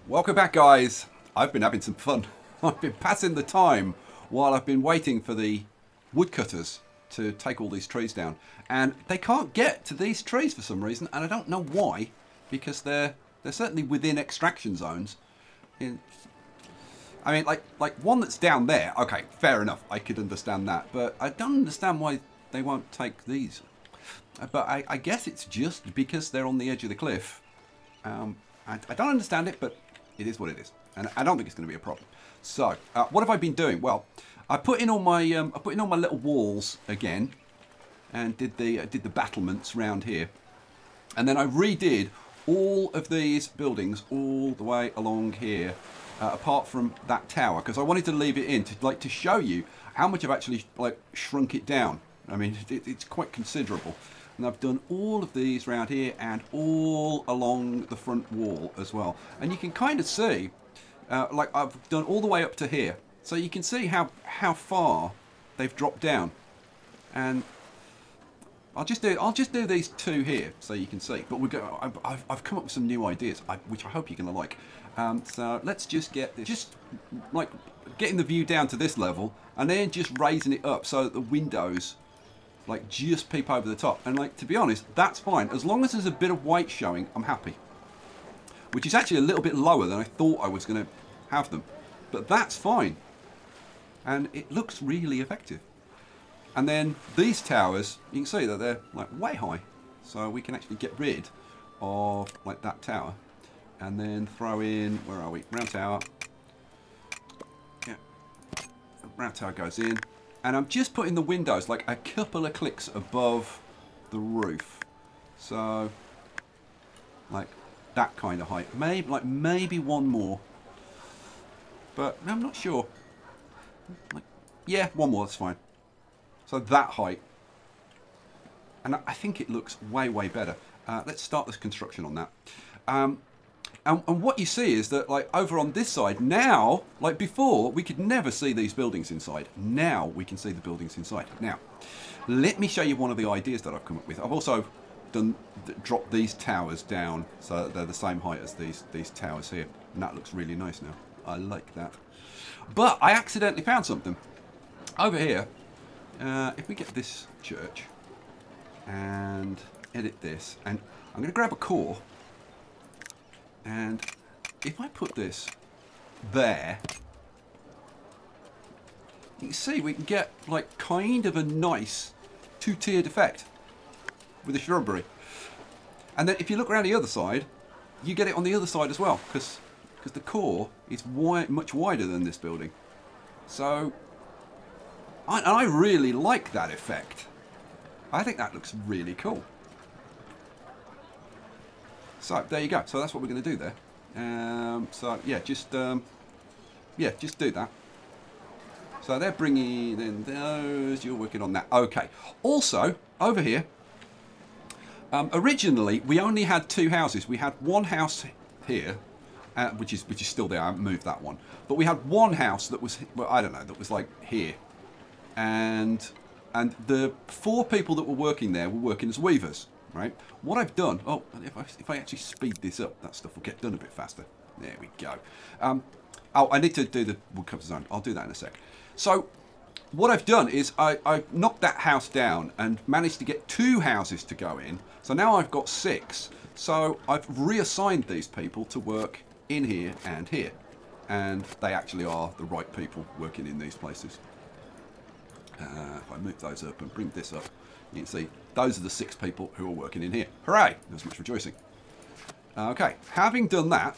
Welcome back, guys. I've been having some fun. I've been passing the time while I've been waiting for the woodcutters to take all these trees down. And they can't get to these trees for some reason, and I don't know why, because they're certainly within extraction zones. I mean, like one that's down there, okay, fair enough, I could understand that, but I don't understand why they won't take these. But I guess it's just because they're on the edge of the cliff. I don't understand it, but it is what it is, and I don't think it's going to be a problem. So, what have I been doing? Well, I put in all my little walls again, and did the battlements round here, and then I redid all of these buildings all the way along here, apart from that tower, because I wanted to leave it in to show you how much I've actually shrunk it down. I mean, it's quite considerable. And I've done all of these around here and all along the front wall as well. And you can kind of see, like I've done all the way up to here. So you can see how far they've dropped down. And I'll just do these two here so you can see. But I've come up with some new ideas, which I hope you're going to like. So let's just get this, just like getting the view down to this level and then just raising it up so that the windows just peep over the top. And to be honest, that's fine. As long as there's a bit of white showing, I'm happy. Which is actually a little bit lower than I thought I was going to have them. But that's fine. And it looks really effective. And then these towers, you can see that they're way high. So we can actually get rid of that tower. And then throw in, where are we? Round tower. Yeah. Round tower goes in. And I'm just putting the windows a couple of clicks above the roof. So, that kind of height. Maybe one more. But I'm not sure. Yeah, one more, that's fine. So that height. And I think it looks way, way better. Let's start this construction on that. And what you see is that, over on this side, now, before, we could never see these buildings inside. Now we can see the buildings inside. Now, let me show you one of the ideas that I've come up with. I've also dropped these towers down so that they're the same height as these towers here. And that looks really nice now. I like that. But I accidentally found something. Over here, if we get this church and edit this, and I'm going to grab a core. And if I put this there, you can see we can get kind of a nice two-tiered effect with the shrubbery. And then if you look around the other side, you get it on the other side as well, because the core is much wider than this building. So, I really like that effect. I think that looks really cool. So there you go. So that's what we're going to do there. So yeah, just do that. So they're bringing in those. You're working on that. Okay. Also over here, originally we only had two houses. We had one house here, which is still there. I haven't moved that one. But we had one house that was, well, I don't know, that was here, and the four people that were working there were working as weavers. Right. What I've done, if I actually speed this up, that stuff will get done a bit faster. There we go. Oh, I need to do the woodcutter zone. I'll do that in a sec. So what I've done is I knocked that house down and managed to get two houses to go in. So now I've got 6. So I've reassigned these people to work in here and here. And they actually are the right people working in these places. If I move those up and bring this up, you can see those are the 6 people who are working in here. Hooray! There's much rejoicing. Okay, having done that,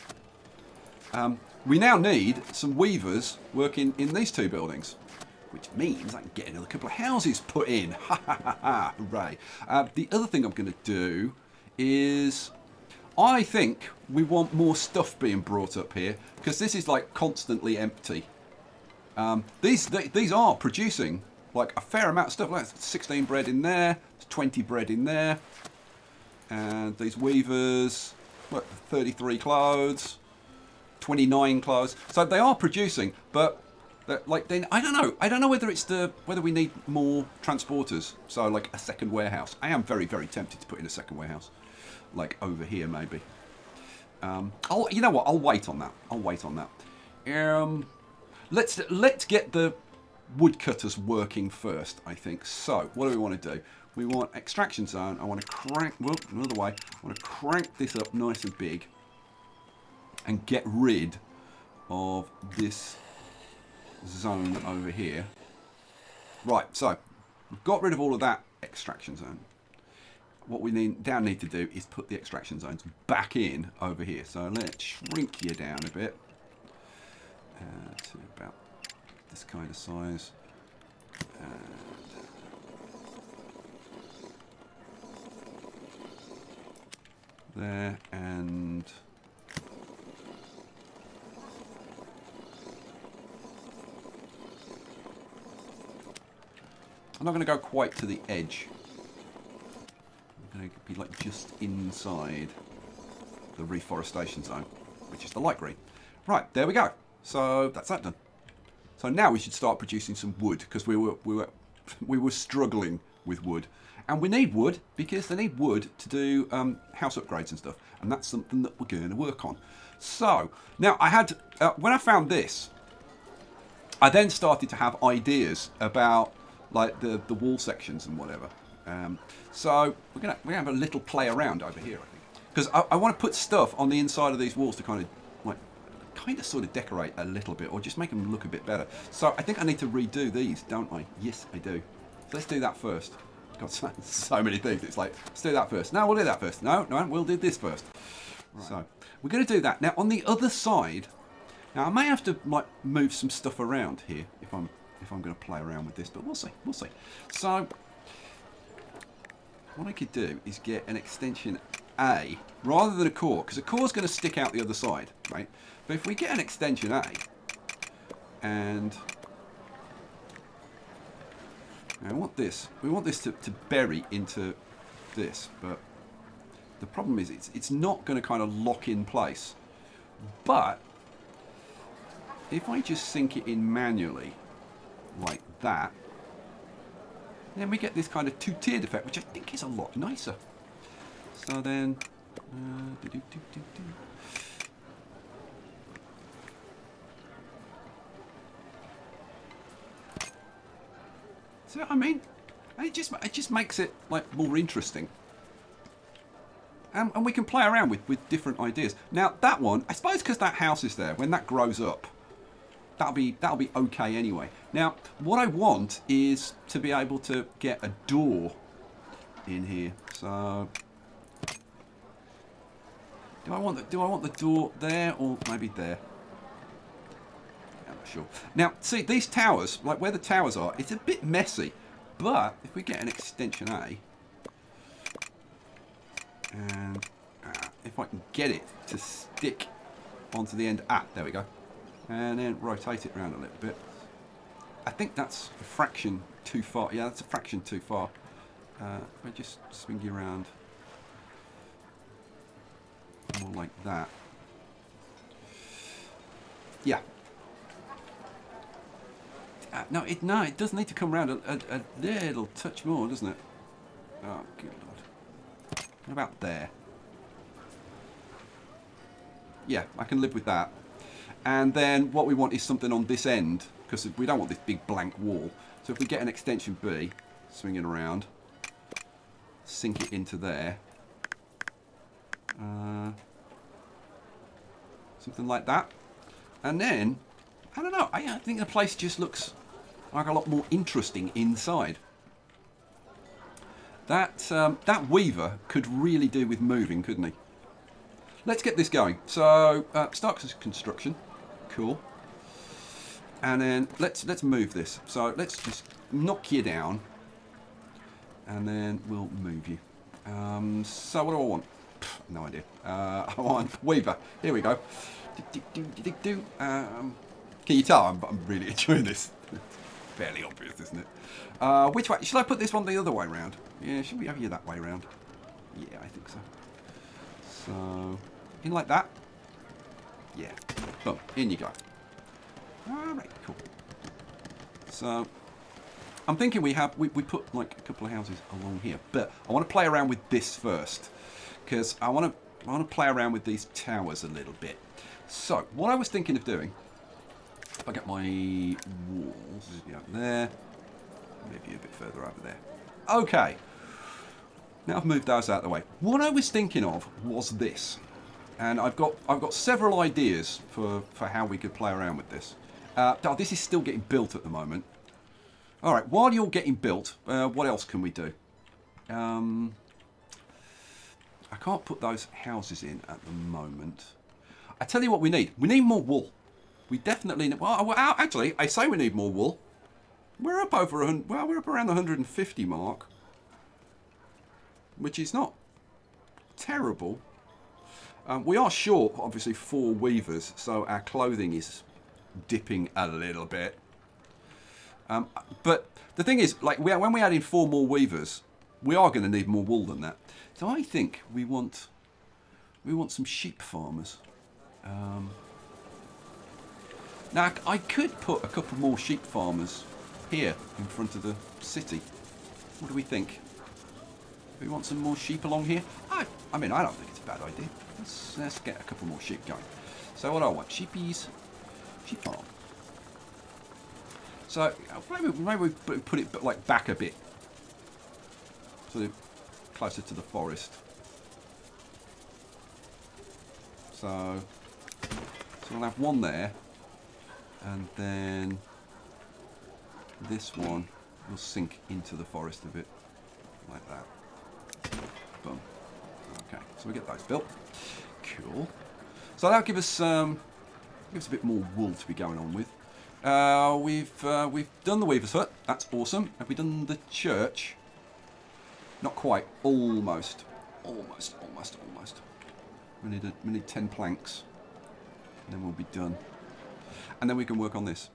we now need some weavers working in these 2 buildings, which means I can get another couple of houses put in. Ha ha ha ha! Hooray! The other thing I'm going to do is, I think we want more stuff being brought up here, because this is constantly empty. These are producing a fair amount of stuff. 16 bread in there, 20 bread in there, and these weavers, 33 clothes, 29 clothes. So they are producing, but then I don't know whether we need more transporters. So a second warehouse. I am very, very tempted to put in a second warehouse, over here maybe. Oh, you know what? I'll wait on that. I'll wait on that. Let's get the woodcutters working first, I think. So, what do we want to do? We want extraction zone. I want to crank, whoop, another way. I want to crank this up nice and big and get rid of this zone over here. Right, so we've got rid of all of that extraction zone. What we need to do is put the extraction zones back in over here. So let's shrink you down a bit to about this kind of size. There, and I'm not going to go quite to the edge. I'm going to be like just inside the reforestation zone, which is the light green. Right, there we go. So that's that done. So now we should start producing some wood, because we were struggling with wood, and we need wood because they need wood to do house upgrades and stuff, and that's something that we're going to work on. So now I had when I found this, I then started to have ideas about like the wall sections and whatever. So we're gonna have a little play around over here, I think, because I want to put stuff on the inside of these walls to kind of sort of decorate a little bit, or just make them look a bit better. So I think I need to redo these, don't I? Yes, I do. So let's do that first. Got so many things. It's like, let's do that first. No, we'll do that first. No, we'll do this first. Right. So we're going to do that. Now on the other side, now I may have to like move some stuff around here if I'm going to play around with this, but we'll see. We'll see. So what I could do is get an extension A rather than a core, because a core is going to stick out the other side, right? But if we get an extension A, and we want this to bury into this, but the problem is it's not going to kind of lock in place. But if I just sink it in manually, like that, then we get this kind of two-tiered effect, which I think is a lot nicer. So then, see what I mean? It just makes it like more interesting, and we can play around with different ideas. Now that one, I suppose, because that house is there, when that grows up, that'll be okay anyway. Now what I want is to be able to get a door in here. So do I want the door there, or maybe there? I'm not sure. Now see, these towers, like where the towers are, it's a bit messy, but if we get an extension A, and if I can get it to stick onto the end, there we go, and then rotate it around a little bit. I think that's a fraction too far. Yeah, that's a fraction too far. If I just swing you around more like that. Yeah. No, it does need to come around a little touch more, doesn't it? Oh, good lord. What about there? Yeah, I can live with that. And then what we want is something on this end, because we don't want this big blank wall. So if we get an extension B, swing it around, sink it into there, something like that. And then, I don't know, I think the place just looks like a lot more interesting inside. That weaver could really do with moving, couldn't he? Let's get this going. So start construction. Cool. And then let's move this. So let's just knock you down, and then we'll move you. So what do I want? No idea. I want weaver. Here we go. Can you tell I'm really enjoying this? It's fairly obvious, isn't it? Which way? Should I put this one the other way around? Yeah, should we have you that way around? Yeah, I think so. So, in like that. Yeah. Boom. In you go. Alright, cool. So, I'm thinking we put like a couple of houses along here, but I want to play around with this first, because I want to I want to play around with these towers a little bit. So, what I was thinking of doing, if I get my walls, yeah, there, maybe a bit further over there. Okay. Now I've moved those out of the way. What I was thinking of was this. And I've got several ideas for how we could play around with this. Oh, this is still getting built at the moment. All right, while you're getting built, what else can we do? I can't put those houses in at the moment. I tell you what we need. We need more wool. We definitely need... Well, actually, I say we need more wool. We're up over... Well, we're up around the 150 mark. Which is not terrible. We are short, obviously, 4 weavers. So our clothing is dipping a little bit. But the thing is, like, when we add in 4 more weavers, we are going to need more wool than that. So I think we want some sheep farmers. Now I could put a couple more sheep farmers here in front of the city. What do we think? Do we want some more sheep along here? I mean, I don't think it's a bad idea. Let's get a couple more sheep going. So what do I want? Sheepies, sheep farm. So maybe we put it like back a bit, sort of closer to the forest. So we'll have one there, and then this one will sink into the forest a bit, like that. Boom. Okay, so we get those built. Cool. So that'll give us a bit more wool to be going on with. We've done the weaver's hut. That's awesome. Have we done the church? Not quite. Almost. We need 10 planks, and then we'll be done. And then we can work on this.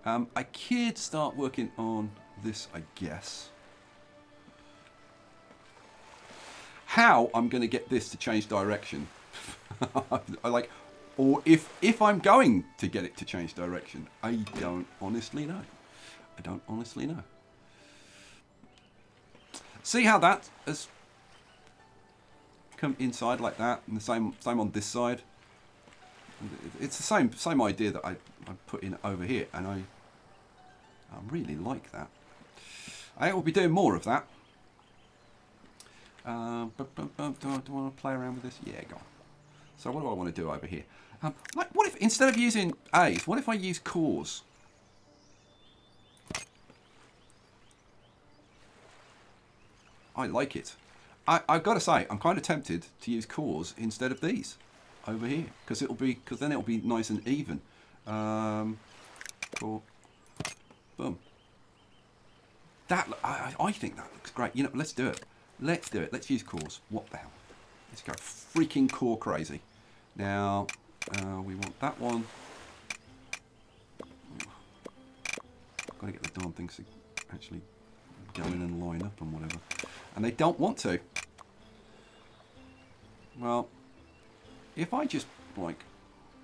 I could start working on this, I guess. How I'm going to get this to change direction, or if I'm going to get it to change direction, I don't honestly know. See how that has come inside like that, and the same on this side. It's the same idea that I put in over here, and I really like that. I will be doing more of that. Do I want to play around with this? Yeah, go on. So what do I want to do over here? Like, what if instead of using A's, what if I use cores? I like it. I've got to say, I'm kind of tempted to use cores instead of these over here, because then it'll be nice and even. Core, boom. That I think that looks great. You know, let's do it. Let's do it. Let's use cores. What the hell? Let's go freaking core crazy. Now, we want that one. Got to get the darn things to actually go in and line up and whatever. And they don't want to. Well, if I just, like,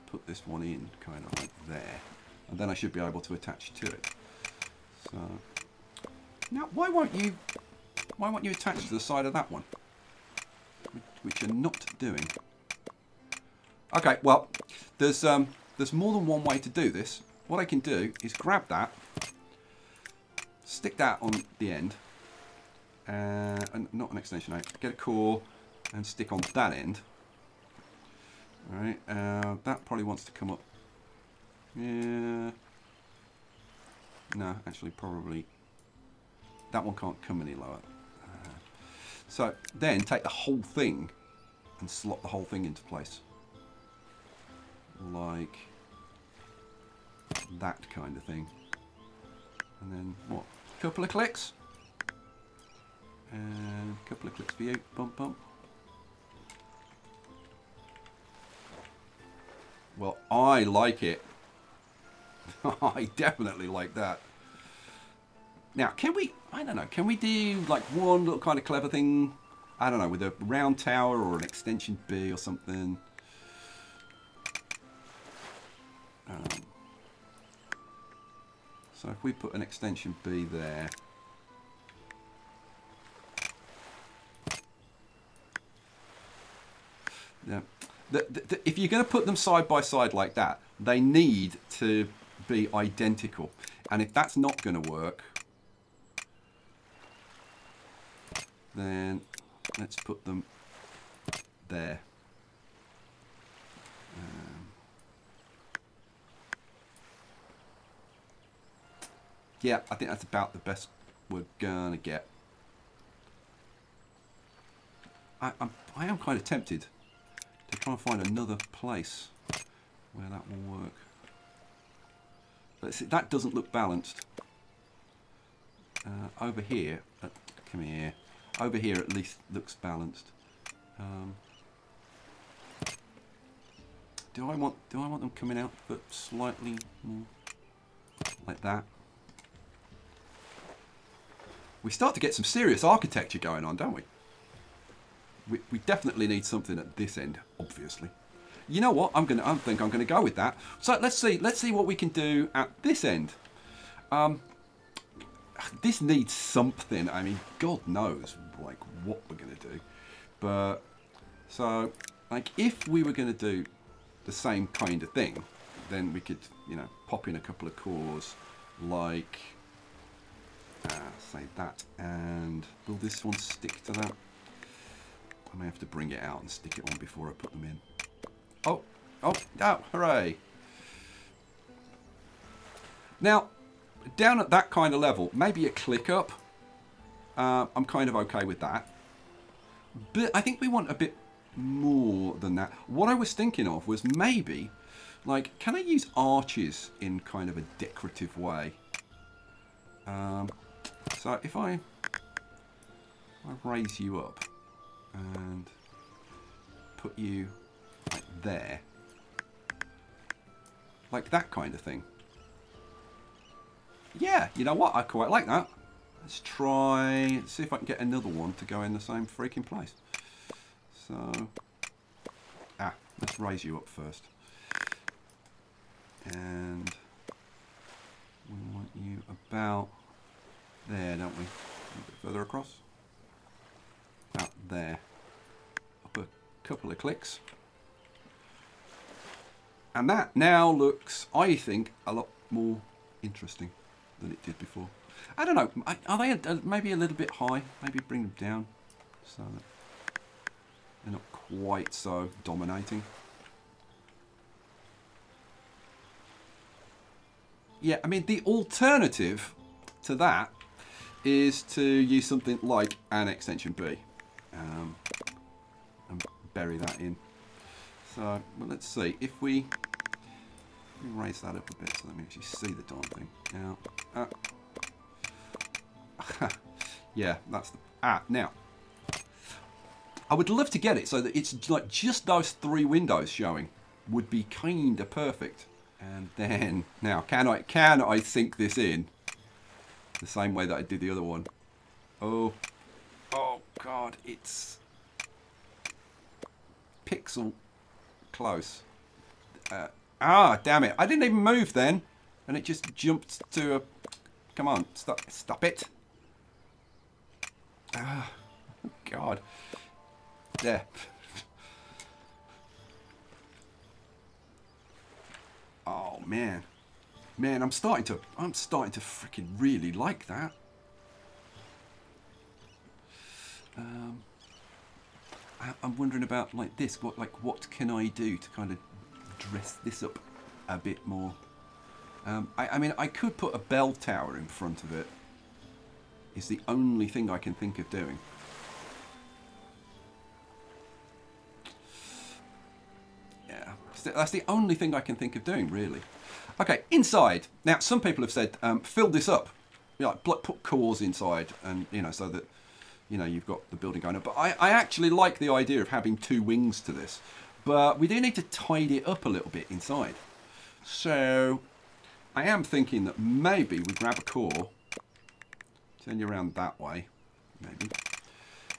put this one in kind of like there, and then I should be able to attach to it. So, now, why won't you attach to the side of that one? Which you're not doing. Okay, well, there's more than one way to do this. What I can do is grab that, stick that on the end, and not an extension out, get a core and stick on that end. Alright, that probably wants to come up. Yeah. No, actually probably that one can't come any lower. So then take the whole thing and slot the whole thing into place. Like that kind of thing. And then what? A couple of clicks. And a couple of clicks for you. Bump, bump. Well, I like it. I definitely like that. Now, can we, I don't know, can we do like one little kind of clever thing, I don't know, with a round tower or an extension B or something? So if we put an extension B there, Yeah. If you're going to put them side by side like that, they need to be identical. And if that's not going to work, then let's put them there. Yeah, I think that's about the best we're gonna get. I am kind of tempted to try and find another place where that will work. But see, that doesn't look balanced. Over here, come here. Over here at least looks balanced. Do I want them coming out but slightly more like that? We start to get some serious architecture going on, don't we? We definitely need something at this end, obviously. You know what? I think I'm gonna go with that. So let's see what we can do at this end. This needs something. I mean, God knows like what we're gonna do. But so like if we were gonna do the same kind of thing, then we could, you know, pop in a couple of cores like say that, and will this one stick to that? I may have to bring it out and stick it on before I put them in. Oh, hooray. Now, down at that kind of level, maybe a click up. I'm kind of okay with that. But I think we want a bit more than that. What I was thinking of was maybe, like, can I use arches in kind of a decorative way? So if I raise you up and put you like there, like that kind of thing. Yeah, you know what? I quite like that. Let's see if I can get another one to go in the same freaking place. So, let's raise you up first. And we want you about there, don't we? A bit further across. About there. Up a couple of clicks. And that now looks, I think, a lot more interesting than it did before. I don't know. Are they maybe a little bit high? Maybe bring them down so that they're not quite so dominating. Yeah, I mean, the alternative to that is to use something like an extension B and bury that in. So, well, let's see. If we raise that up a bit so that we actually see the darn thing. Now, yeah, that's the... now, I would love to get it so that it's like just those 3 windows showing would be kind of perfect. And then, now, can I sink this in the same way that I did the other one? Oh God, it's pixel close. Damn it! I didn't even move then, and it just jumped to a. Come on, stop it! God, there. Oh man, I'm starting to freaking really like that. I'm wondering about like this. What can I do to kind of dress this up a bit more? I mean, I could put a bell tower in front of it. It's the only thing I can think of doing. Yeah, that's the only thing I can think of doing, really. Okay, inside. Now, some people have said, fill this up. You know, put cores inside, and you know, so that you know you've got the building going up. But I actually like the idea of having 2 wings to this. But we do need to tidy it up a little bit inside. So I am thinking that maybe we grab a core, turn you around that way, maybe.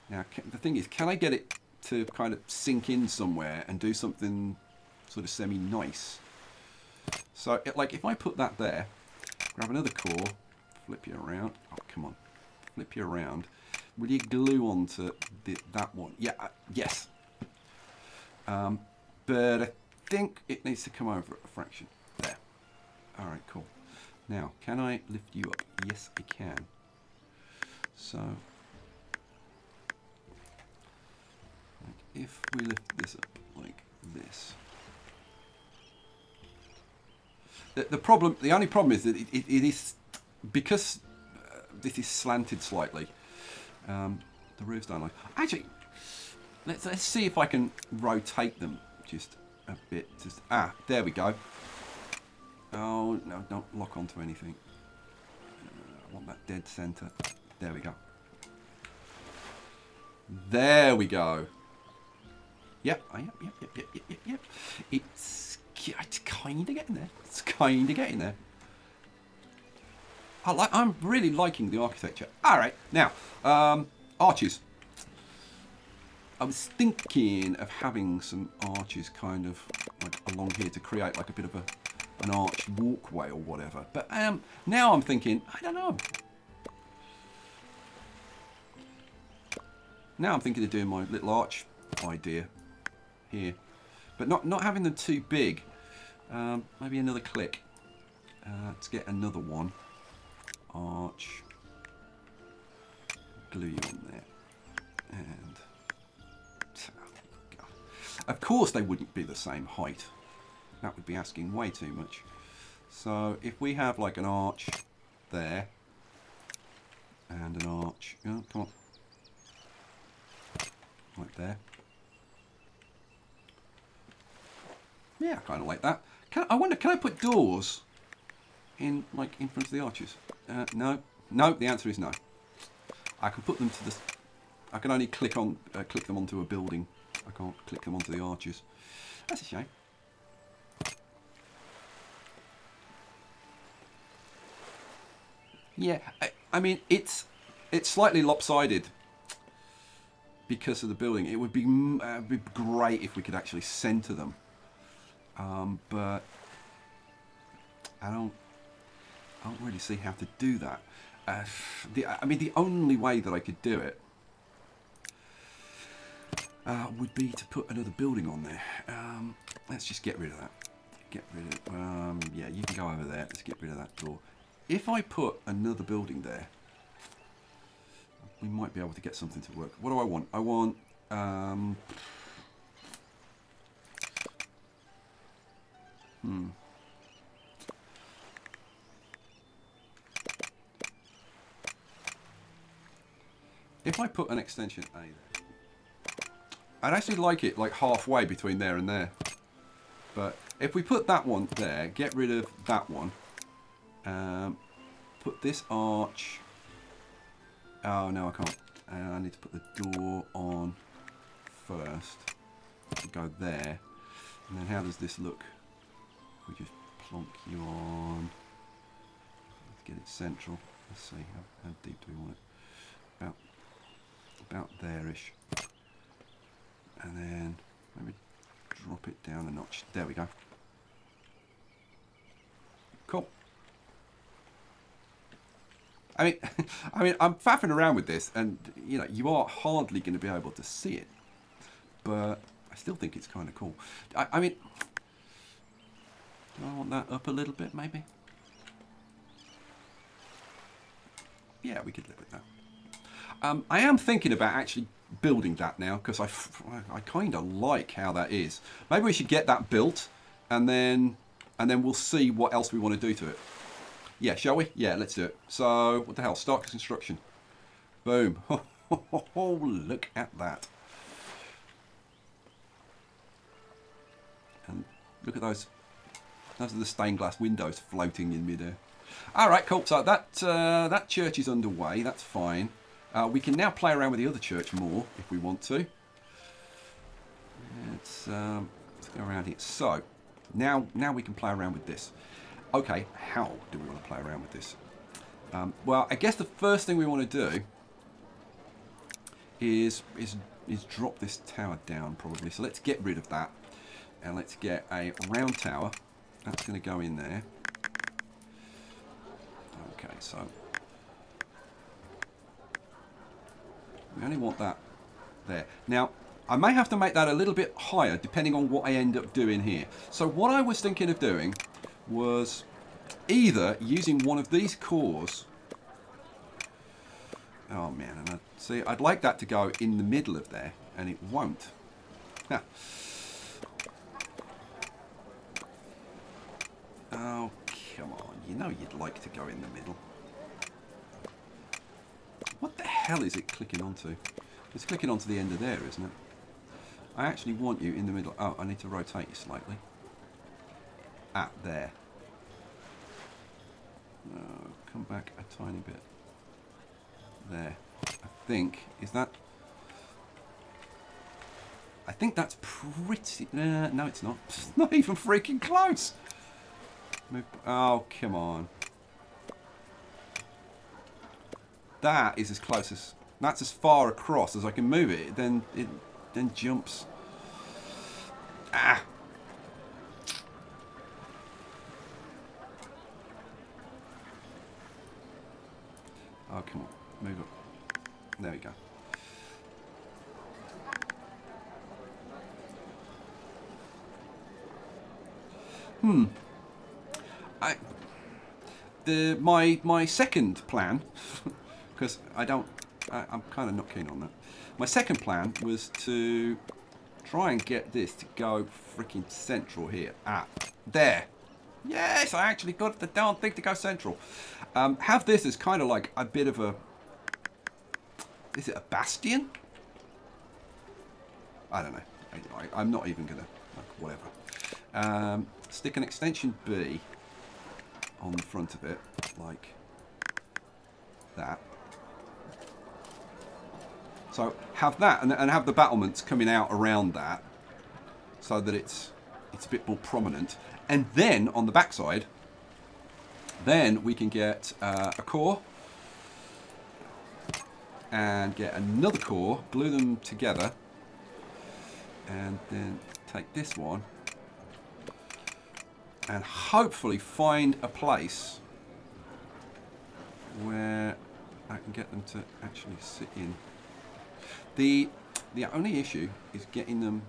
Now, the thing is, can I get it to kind of sink in somewhere and do something sort of semi-nice? So, like, if I put that there, grab another core, flip you around. Oh, come on. Flip you around. Will you glue onto that one? Yeah, yes. But I think it needs to come over a fraction. There. All right, cool. Now, can I lift you up? Yes, I can. So, like, if we lift this up like this. The only problem is that it is, because this is slanted slightly, the roofs don't like. Actually, let's see if I can rotate them just a bit. There we go. Oh, no, don't lock onto anything. I want that dead center. There we go. There we go. Yep. Yep. It's kind of getting there. It's kind of getting there. I'm really liking the architecture. All right, now arches. I was thinking of having some arches kind of like along here to create like a bit of an arch walkway or whatever. But now I'm thinking, I don't know. Now I'm thinking of doing my little arch idea here, but not having them too big. Maybe another click. Let's get another one. Arch. Glue you on there. And God. Of course they wouldn't be the same height. That would be asking way too much. So if we have like an arch there and an arch, oh, come on, like there. Yeah, I kind of like that. I wonder, can I put doors in like in front of the arches? No. The answer is no. I can put them to the. I can only click them onto a building. I can't click them onto the arches. That's a shame. Yeah, I mean it's slightly lopsided because of the building. It would be great if we could actually center them, but I don't really see how to do that. I mean, the only way that I could do it would be to put another building on there. Let's just get rid of that. Get rid of. Yeah, you can go over there. Let's get rid of that door. If I put another building there, we might be able to get something to work. What do I want? I want. If I put an extension A there, I'd actually like it like halfway between there and there. But if we put that one there, get rid of that one, put this arch. Oh no, I can't. I need to put the door on first. Go there, and then how does this look? We just plonk you on. Let's get it central. Let's see how deep do we want it? About there-ish. And then maybe drop it down a notch. There we go. Cool. I mean, I'm faffing around with this, and you know, you are hardly going to be able to see it, but I still think it's kind of cool. I mean, do I want that up a little bit, maybe? Yeah, we could live with that. I am thinking about actually building that now, because I kind of like how that is. Maybe we should get that built, and then we'll see what else we want to do to it. Yeah, shall we? Yeah, let's do it. So, what the hell? Start construction. Boom. Oh, look at that. And look at those. Those are the stained glass windows floating in midair. All right, cool. So that church is underway. That's fine. We can now play around with the other church more if we want to. Let's go around here. So, now we can play around with this. Okay, how do we want to play around with this? Well, I guess the first thing we want to do is drop this tower down, probably. So let's get rid of that. And let's get a round tower. That's going to go in there. Okay, so we only want that there. Now, I may have to make that a little bit higher depending on what I end up doing here. So what I was thinking of doing was either using one of these cores. Oh man, and see, I'd like that to go in the middle of there, and it won't. Huh. Oh, come on. You know you'd like to go in the middle. What the hell is it clicking onto? It's clicking onto the end of there, isn't it? I actually want you in the middle. Oh, I need to rotate you slightly. At there. Come back a tiny bit. There. I think, is that... I think that's pretty... no, it's not. It's not even freaking close. Move. Oh, come on. That is as close as... That's as far across as I can move it. Then it then jumps. Ah! Oh, come on. Move up. There we go. My second plan, because I'm kind of not keen on that. My second plan was to try and get this to go freaking central here. Ah, there. Yes, I actually got the darn thing to go central. Have this as kind of like a bit of a... Is it a bastion? I don't know. I'm not even gonna... Like, whatever. Stick an extension B on the front of it, like that. So have that, and have the battlements coming out around that, so that it's a bit more prominent. And then on the backside, then we can get a core and get another core, glue them together, and then take this one and hopefully find a place where I can get them to actually sit in. The only issue is getting them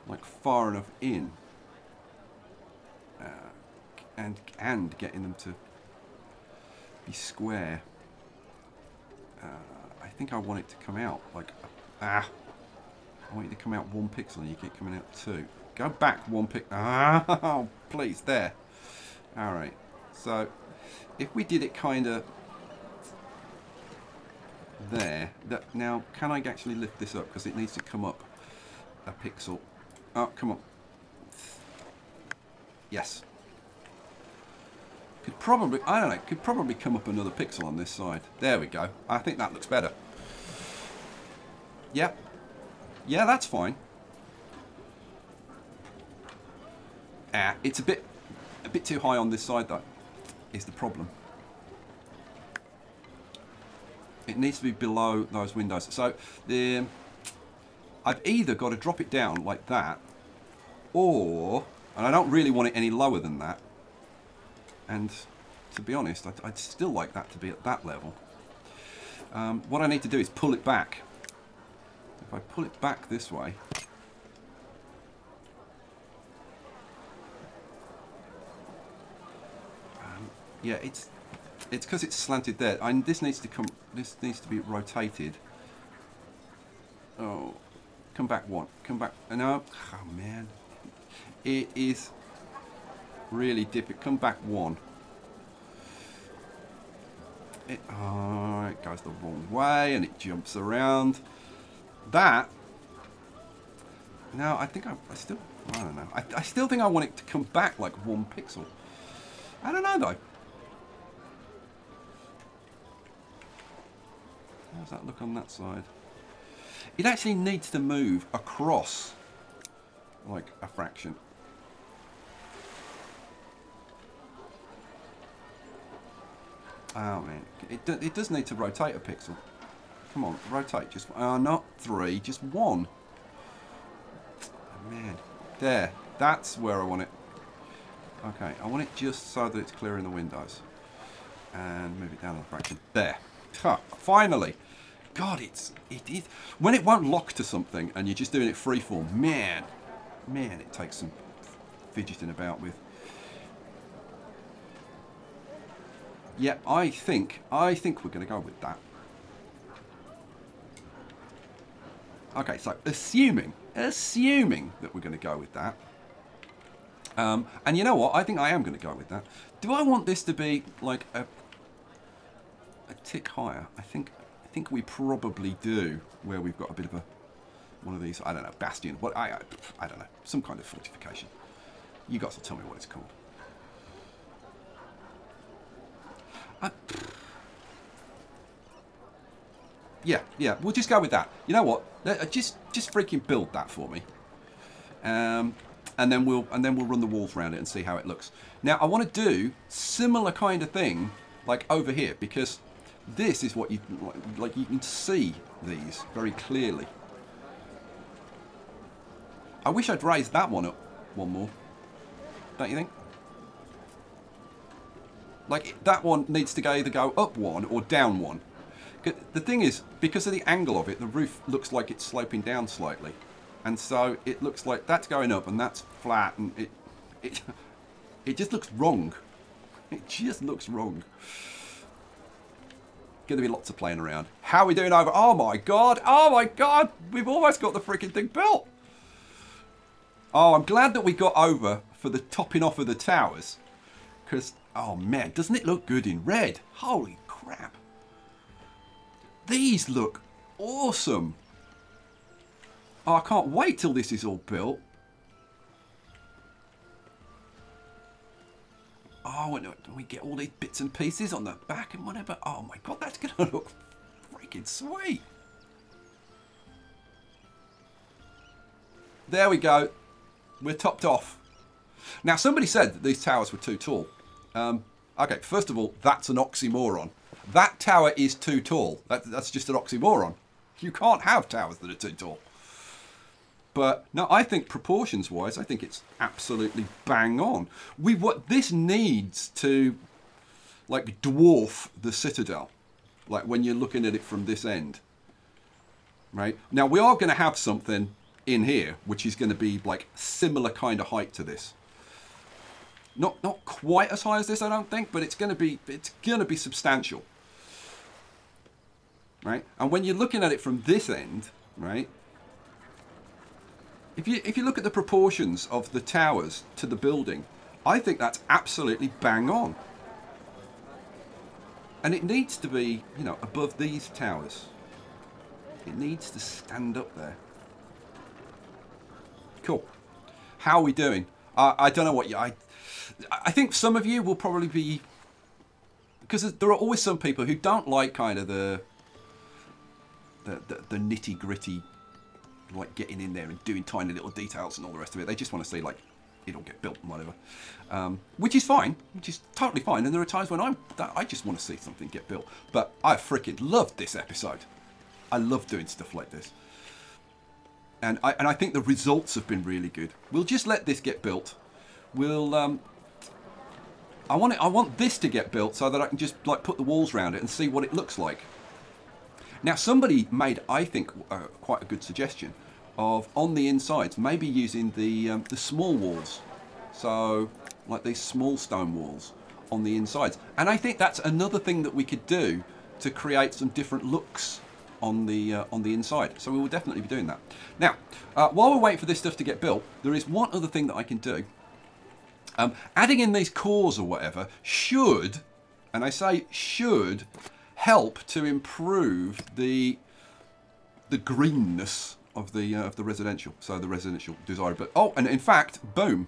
like far enough in, and getting them to be square. I think I want it to come out like I want it to come out 1 pixel and you get coming out 2. Go back 1 pixel. Oh, please, there. All right. So if we did it kind of there, now can I actually lift this up, because it needs to come up a pixel. Oh, come on. Yes. Could probably, I don't know, could probably come up another pixel on this side. There we go. I think that looks better. Yep. Yeah, that's fine. It's a bit too high on this side though, is the problem. It needs to be below those windows. So I've either got to drop it down like that, or, and I don't really want it any lower than that. And to be honest, I'd still like that to be at that level. What I need to do is pull it back. If I pull it back this way, yeah, it's because it's slanted there. This needs to be rotated. Oh, come back 1. Come back. No, oh man, it is really difficult. Come back 1. It goes the wrong way and it jumps around. That. No, I think I don't know. I still think I want it to come back like 1 pixel. I don't know though. How does that look on that side? It actually needs to move across like a fraction. Oh man, it does need to rotate a pixel. Come on, rotate just not 3, just 1. Oh, man, there. That's where I want it. Okay, I want it just so that it's clearing the windows, and move it down a fraction. There. Huh, finally, God, it is. When it won't lock to something and you're just doing it freeform, man, it takes some fidgeting about with. Yeah, I think we're going to go with that. Okay, so assuming that we're going to go with that. And you know what? I think I am going to go with that. Do I want this to be like a tick higher? I think we probably do, where we've got a bit of one of these, I don't know, bastion. What I don't know, some kind of fortification. You guys will tell me what it's called. Yeah, we'll just go with that. You know what? Just freaking build that for me. And then we'll run the walls around it and see how it looks. Now I want to do similar kind of thing like over here, because this is what you like. You can see these very clearly. I wish I'd raised that one up one more. Don't you think? Like that one needs to either go up one or down one. The thing is, because of the angle of it, the roof looks like it's sloping down slightly. And so it looks like that's going up and that's flat, and it just looks wrong. It just looks wrong. Gonna be lots of playing around. How are we doing over? Oh my god! Oh my god! We've almost got the freaking thing built. Oh, I'm glad that we got over for the topping off of the towers. Because, oh man, doesn't it look good in red? Holy crap. These look awesome. Oh, I can't wait till this is all built. Oh, when we get all these bits and pieces on the back and whatever. Oh my god, that's going to look freaking sweet. There we go. We're topped off. Now, somebody said that these towers were too tall. Okay, first of all, that's an oxymoron. That tower is too tall. That's just an oxymoron. You can't have towers that are too tall. But no, I think proportions-wise, I think it's absolutely bang on. This needs to like dwarf the citadel, like when you're looking at it from this end. Right now, we are going to have something in here which is going to be like similar kind of height to this. Not quite as high as this, I don't think, but it's going to be substantial. Right, and when you're looking at it from this end, right. If you look at the proportions of the towers to the building, I think that's absolutely bang on. And it needs to be, you know, above these towers. It needs to stand up there. Cool. How are we doing? I don't know what you... I think some of you will probably be... Because there are always some people who don't like kind of the nitty-gritty, like getting in there and doing tiny little details and all the rest of it. They just want to see like it all get built and whatever, which is fine, which is totally fine. And there are times when I just want to see something get built. But I freaking loved this episode. I love doing stuff like this, and I think the results have been really good. We'll just let this get built. We'll I want this to get built so that I can just like put the walls around it and see what it looks like. Now, somebody made, I think, quite a good suggestion of, on the insides, maybe using the small walls. So, like these small stone walls on the insides. And I think that's another thing that we could do to create some different looks on the inside. So we will definitely be doing that. Now, while we're waiting for this stuff to get built, there is one other thing that I can do. Adding in these cores or whatever should, and I say should, help to improve the greenness of the residential. So the residential desirability. Oh, and in fact, boom.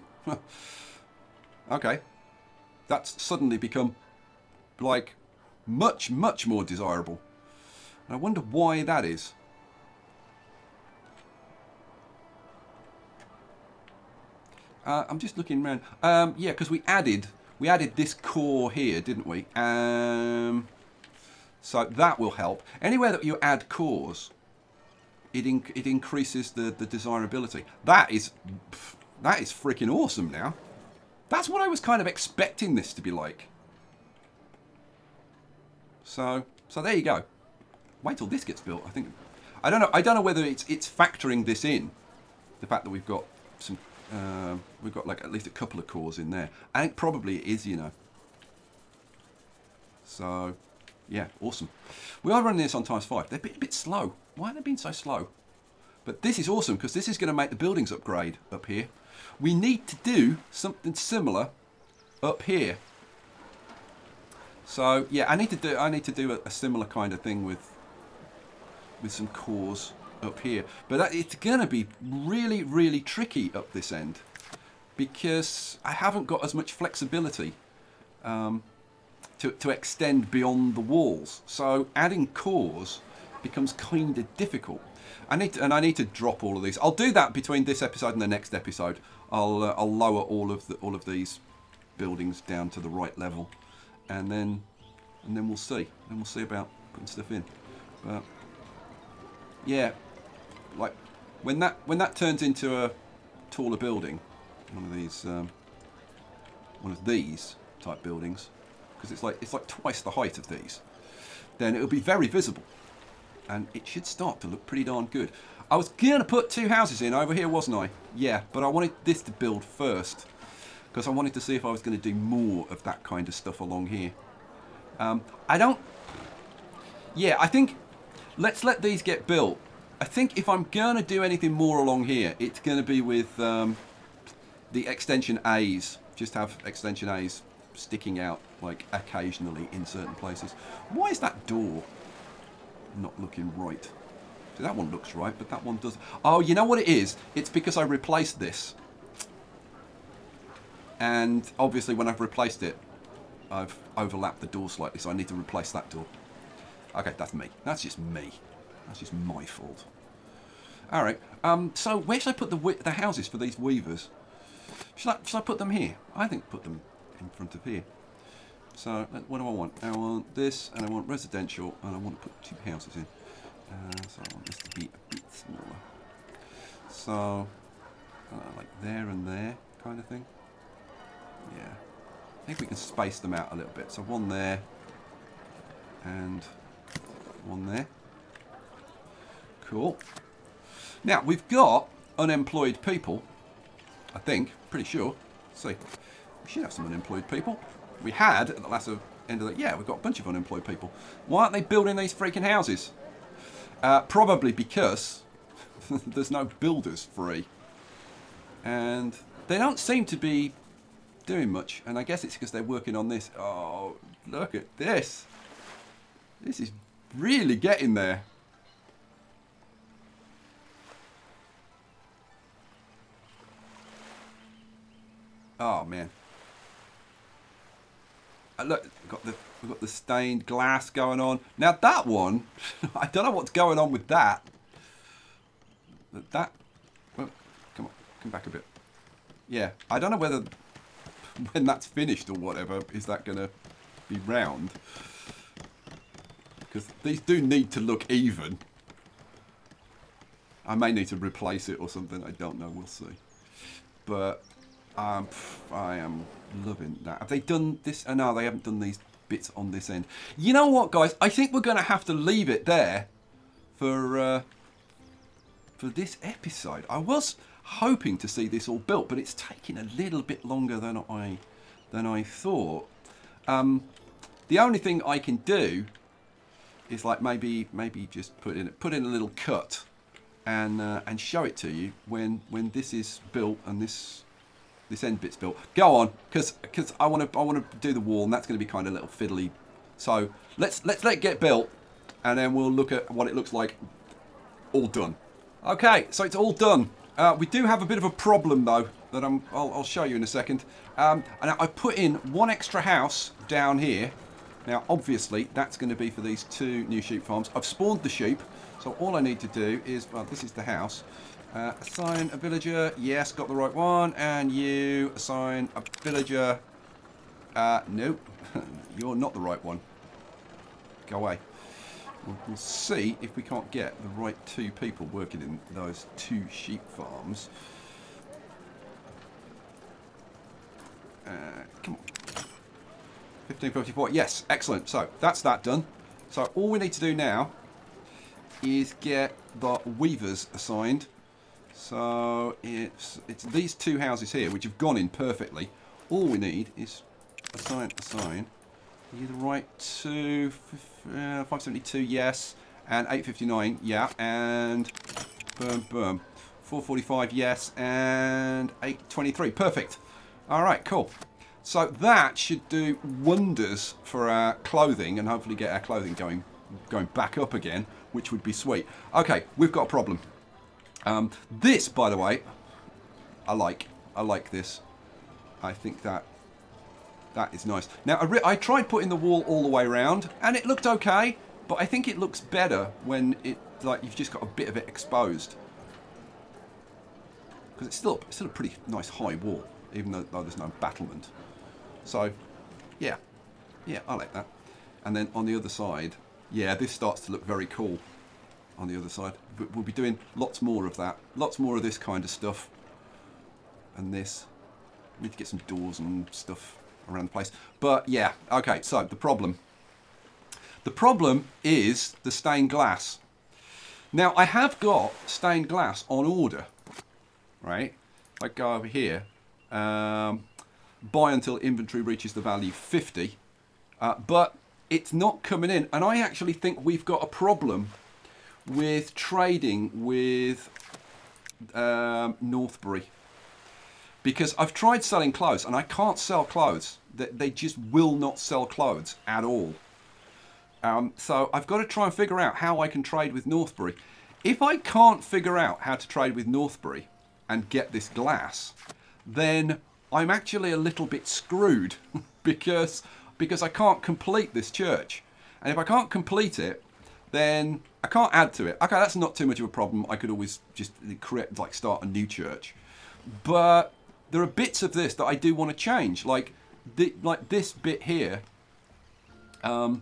Okay, that's suddenly become like much more desirable. And I wonder why that is. I'm just looking around. Yeah, because we added this core here, didn't we? So that will help. Anywhere that you add cores, it increases the desirability. That is freaking awesome now. That's what I was kind of expecting this to be like. So there you go. wait till this gets built. I think, I don't know whether it's factoring this in, the fact that we've got some, we've got like at least a couple of cores in there. I think probably it is, you know. So, yeah, awesome. We are running this on ×5. They're a bit slow. Why are they being so slow? But this is awesome because this is going to make the buildings upgrade up here. We need to do something similar up here. So yeah, I need to do a similar kind of thing with some cores up here. But it's going to be really, really tricky up this end because I haven't got as much flexibility to extend beyond the walls. So adding cores becomes kind of difficult. I need to drop all of these. I'll do that between this episode and the next episode. I'll lower all of these buildings down to the right level, and then we'll see. And we'll see about putting stuff in. But yeah, like when that turns into a taller building, one of these type buildings, because it's like twice the height of these, then it'll be very visible. And it should start to look pretty darn good. I was going to put 2 houses in over here, wasn't I? Yeah, but I wanted this to build first. Because I wanted to see if I was going to do more of that kind of stuff along here. I think, let's let these get built. I think if I'm going to do anything more along here, it's going to be with the extension A's. Just have extension A's sticking out, like, occasionally in certain places. Why is that door not looking right? So that one looks right, but that one doesn't. Oh, you know what it is? It's because I replaced this. And obviously when I've replaced it, I've overlapped the door slightly, so I need to replace that door. Okay, that's me. That's just me. That's just my fault. Alright, so where should I put the houses for these weavers? Should I put them here? I think put them in front of here. So, what do I want? I want this, and I want residential, and I want to put 2 houses in. So I want this to be a bit smaller. So, like there and there kind of thing. Yeah. I think we can space them out a little bit. So one there, and one there. Cool. Now, we've got unemployed people, I think, pretty sure. Let's see. We should have some unemployed people. We had at the last end of the... Yeah, we've got a bunch of unemployed people. Why aren't they building these freaking houses? Probably because there's no builders free. And they don't seem to be doing much. And I guess it's because they're working on this. Oh, look at this. This is really getting there. Oh, man. Look, we've got the stained glass going on. Now that one, I don't know what's going on with that. Well, come on, come back a bit. Yeah, I don't know whether when that's finished or whatever, is that going to be round? Because these do need to look even. I may need to replace it or something. I don't know. We'll see. But I am loving that. Have they done this? Oh, no, they haven't done these bits on this end. You know what, guys? I think we're going to have to leave it there for this episode. I was hoping to see this all built, but it's taking a little bit longer than I thought. The only thing I can do is like maybe just put in a little cut and show it to you when this is built and this end bit's built. Go on, because I want to do the wall, and that's going to be kind of a little fiddly. So let's let it get built, and then we'll look at what it looks like all done. Okay, so it's all done. We do have a bit of a problem though that I'll show you in a second. And I put in one extra house down here. Now obviously that's going to be for these 2 new sheep farms. I've spawned the sheep, so all I need to do is, well, this is the house. Assign a villager. Yes, got the right one. And you assign a villager. Nope. You're not the right one. Go away. We'll see if we can't get the right 2 people working in those 2 sheep farms. Come on. 1554. Yes, excellent. So that's that done. So all we need to do now is get the weavers assigned. So it's these two houses here which have gone in perfectly. All we need is assign. You the right to 572, yes, and 859, yeah, and boom. 445, yes, and 823, perfect. All right, cool. So that should do wonders for our clothing, and hopefully get our clothing going back up again, which would be sweet. Okay, we've got a problem. This, by the way, I like this. I think that is nice. Now, I tried putting the wall all the way around, and it looked okay, but I think it looks better when you've just got a bit of it exposed. Because it's still a pretty nice high wall, even though there's no battlement. So, yeah, I like that. And then on the other side, yeah, this starts to look very cool on the other side. But we'll be doing lots more of that, lots more of this kind of stuff. And this, we need to get some doors and stuff around the place. But yeah, okay, so the problem is the stained glass. Now, I have got stained glass on order, right? I go over here, buy until inventory reaches the value 50, but it's not coming in, and I actually think we've got a problem with trading with Northbury. Because I've tried selling clothes, and I can't sell clothes. They just will not sell clothes at all. So I've got to try and figure out how I can trade with Northbury. If I can't figure out how to trade with Northbury and get this glass, then I'm actually a little bit screwed because I can't complete this church. And if I can't complete it, then I can't add to it. Okay, that's not too much of a problem. I could always just start a new church. But there are bits of this that I do want to change, like this bit here. I'd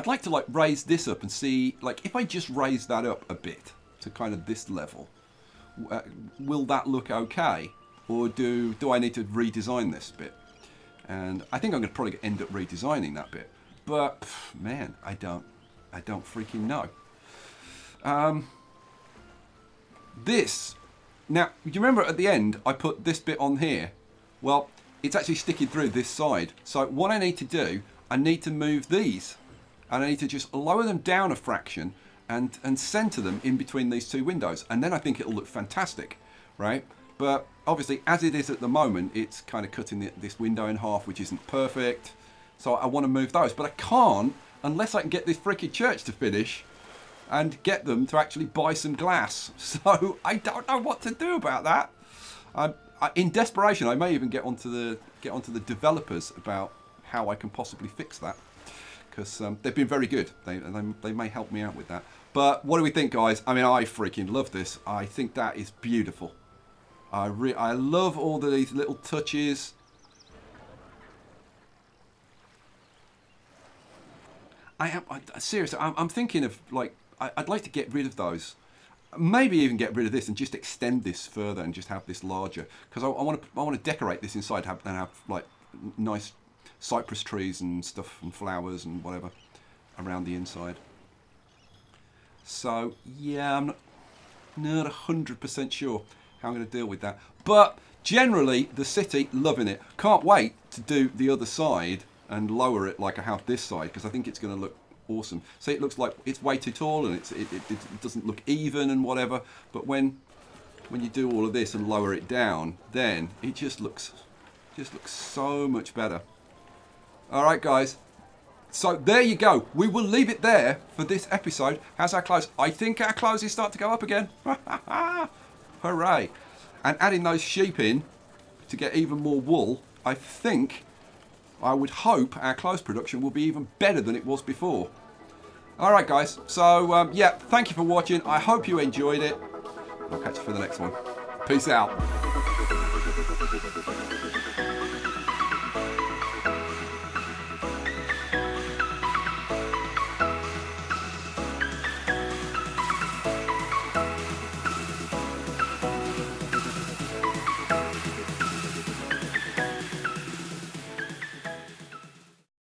like to raise this up and see, if I just raise that up a bit to kind of this level, will that look okay, or do I need to redesign this bit? And I think I'm going to probably end up redesigning that bit, but man, I don't freaking know. This. Now, do you remember at the end, I put this bit on here? Well, it's actually sticking through this side. So what I need to do, I need to move these. And I need to just lower them down a fraction and center them in between these two windows. And then I think it'll look fantastic, right? But obviously, as it is at the moment, it's kind of cutting this window in half, which isn't perfect. So I want to move those. But I can't unless I can get this freaking church to finish and get them to actually buy some glass. So I don't know what to do about that. In desperation, I may even get onto the developers about how I can possibly fix that, because they've been very good. They may help me out with that. But what do we think, guys? I mean, I freaking love this. I think that is beautiful. I love all these little touches. Seriously, I'm thinking of I'd like to get rid of those. Maybe even get rid of this and just extend this further and just have this larger, because I want to decorate this inside and have nice cypress trees and stuff and flowers and whatever around the inside. So yeah, I'm not 100% sure how I'm going to deal with that, but generally the city, loving it. Can't wait to do the other side and lower it like I have this side, because I think it's going to look awesome. See, it looks like it's way too tall and it doesn't look even and whatever, but when you do all of this and lower it down, then it just looks so much better. All right, guys. So there you go. We will leave it there for this episode. How's our clothes? I think our clothes is starting to go up again. Hooray. And adding those sheep in to get even more wool, I would hope our clothes production will be even better than it was before. All right, guys. So, yeah, thank you for watching. I hope you enjoyed it. I'll catch you for the next one. Peace out.